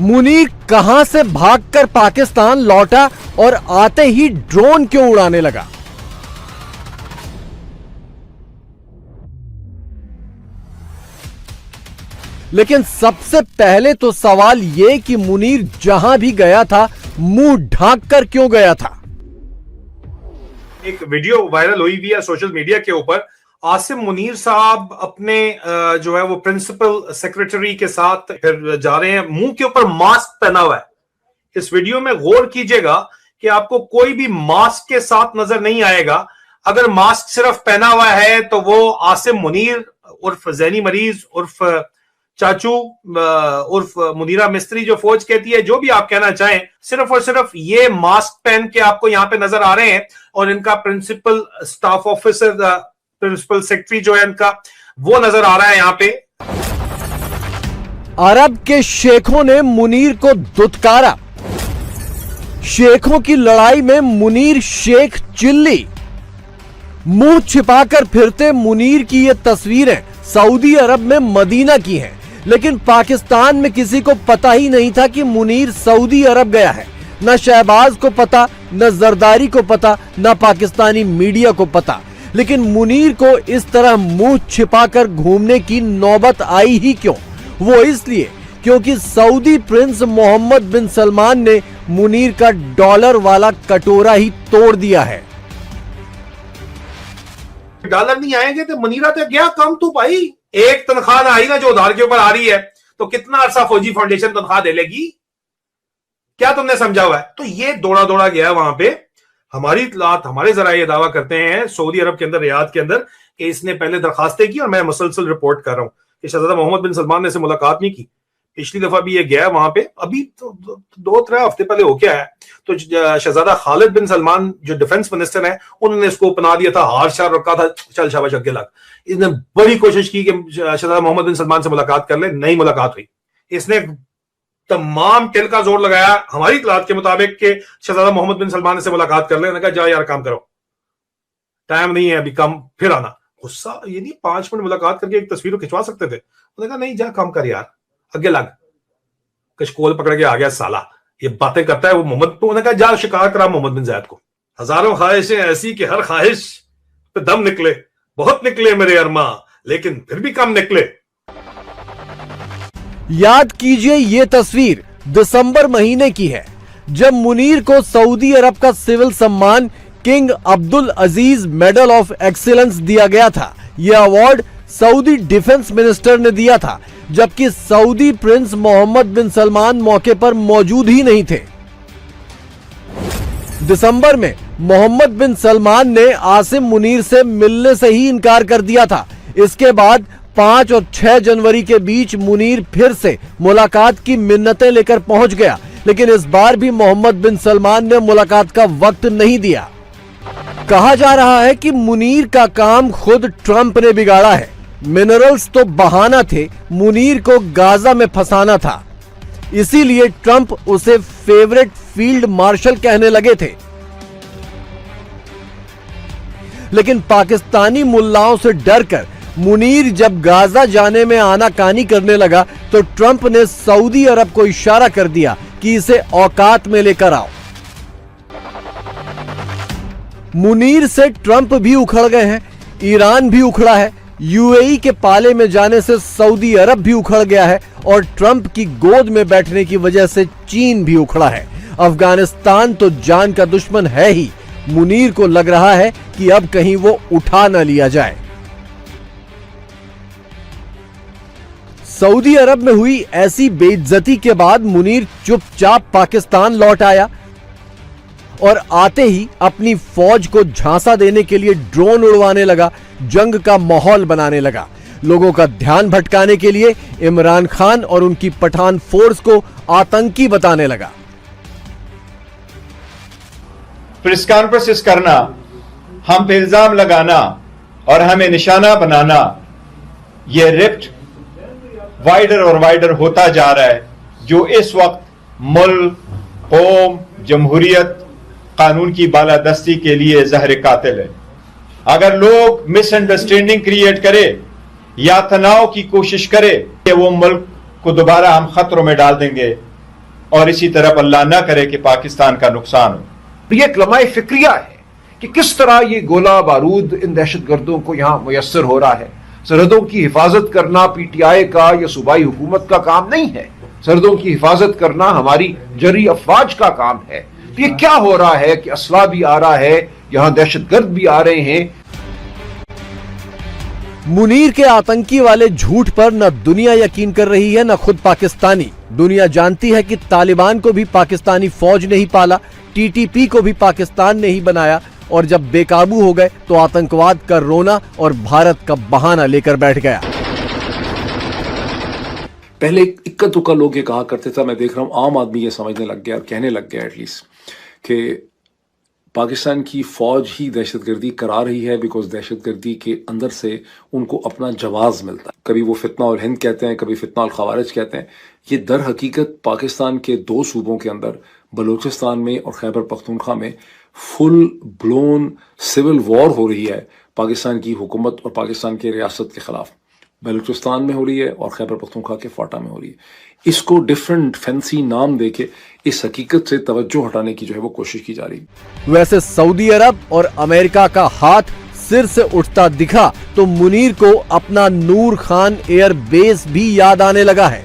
मुनीर कहां से भागकर पाकिस्तान लौटा और आते ही ड्रोन क्यों उड़ाने लगा? लेकिन सबसे पहले तो सवाल यह कि मुनीर जहां भी गया था मुंह ढांककर क्यों गया था? एक वीडियो वायरल हुई हुई है सोशल मीडिया के ऊपर। आसिम मुनीर साहब अपने जो है वो प्रिंसिपल सेक्रेटरी के साथ फिर जा रहे हैं, मुंह के ऊपर मास्क पहना हुआ है। इस वीडियो में गौर कीजिएगा कि आपको कोई भी मास्क के साथ नजर नहीं आएगा। अगर मास्क सिर्फ पहना हुआ है तो वो आसिम मुनीर उर्फ जैनी मरीज उर्फ चाचू उर्फ मुनीरा मिस्त्री जो फौज कहती है, जो भी आप कहना चाहें, सिर्फ और सिर्फ ये मास्क पहन के आपको यहां पे नजर आ रहे हैं। और इनका principal staff officer, principal secretary जो है इनका, वो नजर आ रहा है यहां पे। अरब के शेखों ने मुनीर को दुत्कारा। शेखों की लड़ाई में मुनीर शेख चिल्ली। मुंह छिपाकर फिरते मुनीर की ये तस्वीरें सऊदी अरब में मदीना की हैं, लेकिन पाकिस्तान में किसी को पता ही नहीं था कि मुनीर सऊदी अरब गया है। न शहबाज को पता, न जरदारी को पता, न पाकिस्तानी मीडिया को पता। लेकिन मुनीर को इस तरह मुंह छिपाकर घूमने की नौबत आई ही क्यों? वो इसलिए क्योंकि सऊदी प्रिंस मोहम्मद बिन सलमान ने मुनीर का डॉलर वाला कटोरा ही तोड़ दिया है। डॉलर नहीं आएंगे तो मुनीरा तो गया कम तू भाई। एक तनख्वाह ना आई ना जो उधार के ऊपर आ रही है, तो कितना अरसा फौजी फाउंडेशन तनख्वाह दे लेगी? क्या तुमने समझा हुआ है? तो ये दौड़ा दौड़ा गया वहां पे। हमारी इत्तलात, हमारे जरा ये दावा करते हैं सऊदी अरब के अंदर, रियाद के अंदर, कि इसने पहले दरखास्तें की और मैं मुसलसल रिपोर्ट कर रहा हूं कि शहजादा मोहम्मद बिन सलमान ने से मुलाकात नहीं की। पिछली दफा भी ये गया वहां पे, अभी तो 2-3 हफ्ते पहले हो गया है। तो शहजादा खालिद बिन सलमान जो डिफेंस मिनिस्टर हैं, उन्होंने इसको अपना दिया था, हार शार रखा था, चल शाबाश अगे लग। इसने बड़ी कोशिश की कि शहजादा मोहम्मद बिन सलमान से मुलाकात कर ले, नहीं मुलाकात हुई। इसने तमाम टिल का जोर लगाया हमारी इत्तलात के मुताबिक कि शहजादा मोहम्मद बिन सलमान से मुलाकात कर ले। उन्होंने कहा जा यार काम करो, टाइम नहीं है अभी, कम फिर आना। गुस्सा ये नहीं, 5 मिनट मुलाकात करके एक तस्वीर खिंचवा सकते थे। उन्होंने कहा नहीं जा काम कर यार, अगे लग। कशकोल पकड़ के आ गया साला, ये बातें करता है वो मोहम्मद। तो उन्होंने कहा जा शिकार करा मोहम्मद बिन जायद को। हजारों ख्वाहिशें ऐसी कि हर ख्वाहिश पे दम निकले, बहुत निकले मेरे अरमा, लेकिन फिर भी कम निकले। याद कीजिए ये तस्वीर दिसंबर महीने की है, जब मुनीर को सऊदी अरब का सिविल सम्मान king Abdul Aziz medal of excellence दिया गया था। यह अवार्ड सऊदी डिफेंस मिनिस्टर ने दिया था, जबकि सऊदी प्रिंस मोहम्मद बिन सलमान मौके पर मौजूद ही नहीं थे। दिसंबर में मोहम्मद बिन सलमान ने आसिम मुनीर से मिलने से ही इनकार कर दिया था। इसके बाद 5 और 6 जनवरी के बीच मुनीर फिर से मुलाकात की मिन्नतें लेकर पहुंच गया, लेकिन इस बार भी मोहम्मद बिन सलमान ने मुलाकात का वक्त नहीं दिया। कहा जा रहा है कि मुनीर का काम खुद ट्रंप ने बिगाड़ा है। मिनरल्स तो बहाना थे, मुनीर को गाजा में फंसाना था। इसीलिए ट्रंप उसे फेवरेट फील्ड मार्शल कहने लगे थे। लेकिन पाकिस्तानी मुल्लाओं से डरकर मुनीर जब गाजा जाने में आनाकानी करने लगा, तो ट्रंप ने सऊदी अरब को इशारा कर दिया कि इसे औकात में लेकर आओ। मुनीर से ट्रंप भी उखड़ गए हैं, ईरान भी उखड़ा है, यूएई के पाले में जाने से सऊदी अरब भी उखड़ गया है और ट्रंप की गोद में बैठने की वजह से चीन भी उखड़ा है। अफगानिस्तान तो जान का दुश्मन है ही। मुनीर को लग रहा है कि अब कहीं वो उठा ना लिया जाए। सऊदी अरब में हुई ऐसी बेइज्जती के बाद मुनीर चुपचाप पाकिस्तान लौट आया और आते ही अपनी फौज को झांसा देने के लिए ड्रोन उड़वाने लगा, जंग का माहौल बनाने लगा। लोगों का ध्यान भटकाने के लिए इमरान खान और उनकी पठान फोर्स को आतंकी बताने लगा। प्रेस कॉन्फ्रेंस करना, हम पे इल्जाम लगाना और हमें निशाना बनाना, यह रिफ्ट वाइडर और वाइडर होता जा रहा है, जो इस वक्त मुल्क, कौम, जमहूरियत, कानून की बालादस्ती के लिए जहर कातिल है। अगर लोग मिसअंडरस्टैंडिंग क्रिएट करे या तनाव की कोशिश करे कि वो मुल्क को दोबारा हम खतरों में डाल देंगे, और इसी तरफ अल्लाह ना करे कि पाकिस्तान का नुकसान हो। ये एक लम्हाए फिक्रिया है कि किस तरह ये गोला बारूद इन दहशतगर्दों को यहां मुयस्सर हो रहा है। सरहदों की हिफाजत करना पीटीआई का या सूबाई हुकूमत का काम नहीं है। सरहदों की हिफाजत करना हमारी जरी अफवाज का काम है। तो ये क्या हो रहा है कि असला भी आ रहा है, यहां दहशतगर्द भी आ रहे हैं। मुनीर के आतंकी वाले झूठ पर न दुनिया यकीन कर रही है न खुद पाकिस्तानी। दुनिया जानती है कि तालिबान को भी पाकिस्तानी फौज ने ही पाला, टीटीपी को भी पाकिस्तान ने ही बनाया, और जब बेकाबू हो गए तो आतंकवाद का रोना और भारत का बहाना लेकर बैठ गया। पहले इक्का दुक्का लोग ये कहा करते थे, मैं देख रहा हूं आम आदमी ये समझने लग गया और कहने लग गया एटलीस्ट कि पाकिस्तान की फौज ही दहशतगर्दी करा रही है बिकॉज दहशतगर्दी के अंदर से उनको अपना जवाब मिलता है। कभी वो फितना और हिंद कहते हैं, कभी फितना और खवारिज कहते हैं। ये दर हकीकत पाकिस्तान के दो सूबों के अंदर, बलूचिस्तान में और खैबर पख्तूनख्वा में फुल ब्लोन सिविल वॉर हो रही है पाकिस्तान की हुकूमत और पाकिस्तान के रियासत के खिलाफ। बलूचिस्तान में हो रही है और खैबर पख्तूनख्वा के फाटा में हो रही है। इसको डिफरेंट फैंसी नाम देके इस हकीकत से तवज्जो हटाने की जो है वो कोशिश की जा रही है। वैसे सऊदी अरब और अमेरिका का हाथ सिर से उठता दिखा तो मुनीर को अपना नूर खान एयर बेस भी याद आने लगा है।